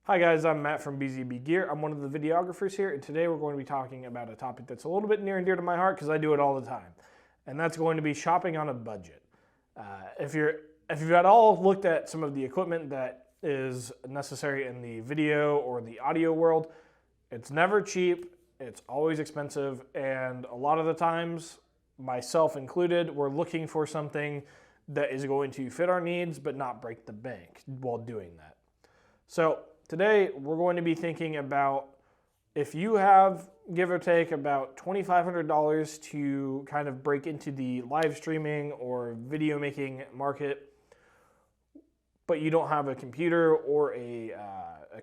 Hi guys, I'm Matt from BZB Gear. I'm one of the videographers here, and today we're going to be talking about a topic that's a little bit near and dear to my heart because I do it all the time, and that's going to be shopping on a budget. If you've at all looked at some of the equipment that is necessary in the video or the audio world, it's never cheap, it's always expensive, and a lot of the times, myself included, we're looking for something that is going to fit our needs but not break the bank while doing that. So today, we're going to be thinking about if you have, give or take, about $2,500 to kind of break into the live streaming or video making market, but you don't have a computer or a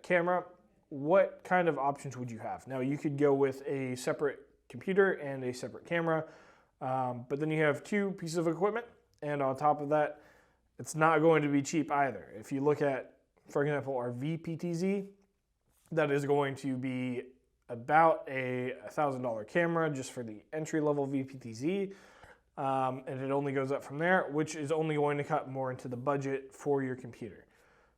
camera, what kind of options would you have? Now, you could go with a separate computer and a separate camera, but then you have two pieces of equipment, and on top of that, it's not going to be cheap either. If you look at, for example, our PTZ, that is going to be about a $1,000 camera just for the entry-level PTZ, and it only goes up from there, which is only going to cut more into the budget for your computer.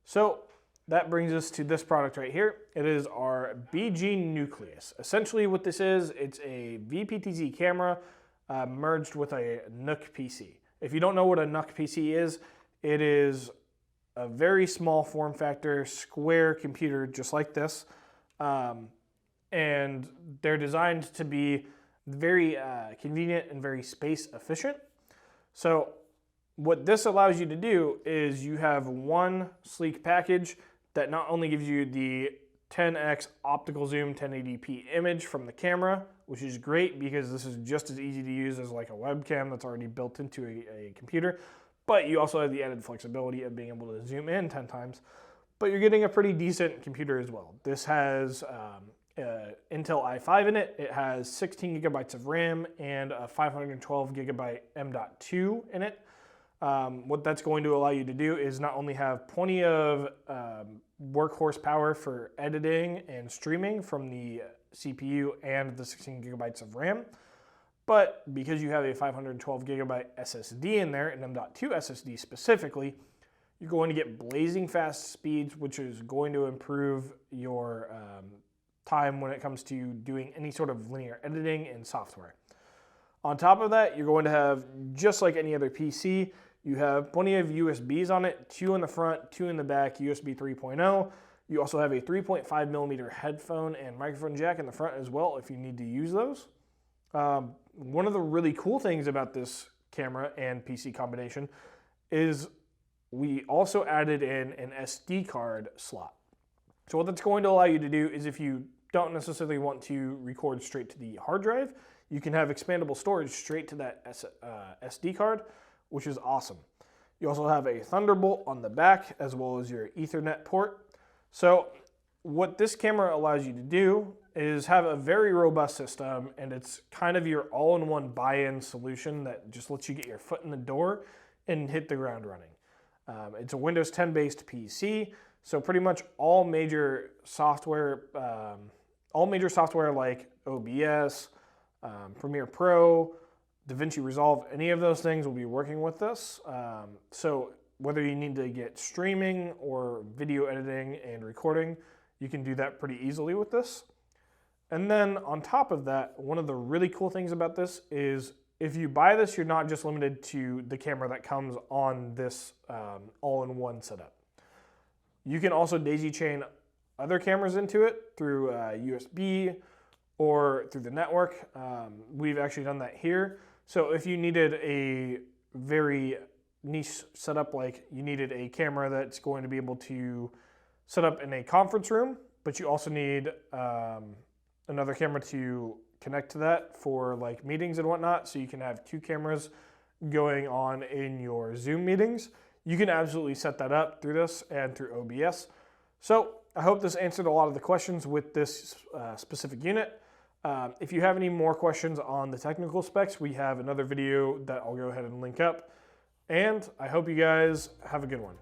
So that brings us to this product right here. It is our BG-NUCLEUS. Essentially what this is, it's a PTZ camera merged with a NUC PC. If you don't know what a NUC PC is, it is a very small form factor, square computer just like this. And they're designed to be very convenient and very space efficient. So what this allows you to do is you have one sleek package that not only gives you the 10x optical zoom 1080p image from the camera, which is great because this is just as easy to use as like a webcam that's already built into a computer, but you also have the added flexibility of being able to zoom in 10 times, but you're getting a pretty decent computer as well. This has Intel i5 in it. It has 16 gigabytes of RAM and a 512 gigabyte M.2 in it. What that's going to allow you to do is not only have plenty of work horsepower for editing and streaming from the CPU and the 16 gigabytes of RAM, but because you have a 512 gigabyte SSD in there, an M.2 SSD specifically, you're going to get blazing fast speeds, which is going to improve your time when it comes to doing any sort of linear editing in software. On top of that, you're going to have, just like any other PC, you have plenty of USBs on it, 2 in the front, 2 in the back, USB 3.0. You also have a 3.5 millimeter headphone and microphone jack in the front as well if you need to use those. One of the really cool things about this camera and PC combination is we also added in an SD card slot. So what that's going to allow you to do is if you don't necessarily want to record straight to the hard drive, you can have expandable storage straight to that SD card, which is awesome. You also have a Thunderbolt on the back as well as your Ethernet port. So what this camera allows you to do is have a very robust system, and it's kind of your all-in-one buy-in solution that just lets you get your foot in the door and hit the ground running. It's a Windows 10 based PC, so pretty much all major software like OBS, Premiere Pro, DaVinci Resolve, any of those things will be working with this. So whether you need to get streaming or video editing and recording, you can do that pretty easily with this. And then on top of that, one of the really cool things about this is if you buy this, you're not just limited to the camera that comes on this all-in-one setup. You can also daisy chain other cameras into it through USB or through the network. We've actually done that here. So if you needed a very niche setup, like you needed a camera that's going to be able to set up in a conference room, but you also need another camera to connect to that for like meetings and whatnot, so you can have two cameras going on in your Zoom meetings. You can absolutely set that up through this and through OBS. So I hope this answered a lot of the questions with this specific unit. If you have any more questions on the technical specs, we have another video that I'll go ahead and link up. And I hope you guys have a good one.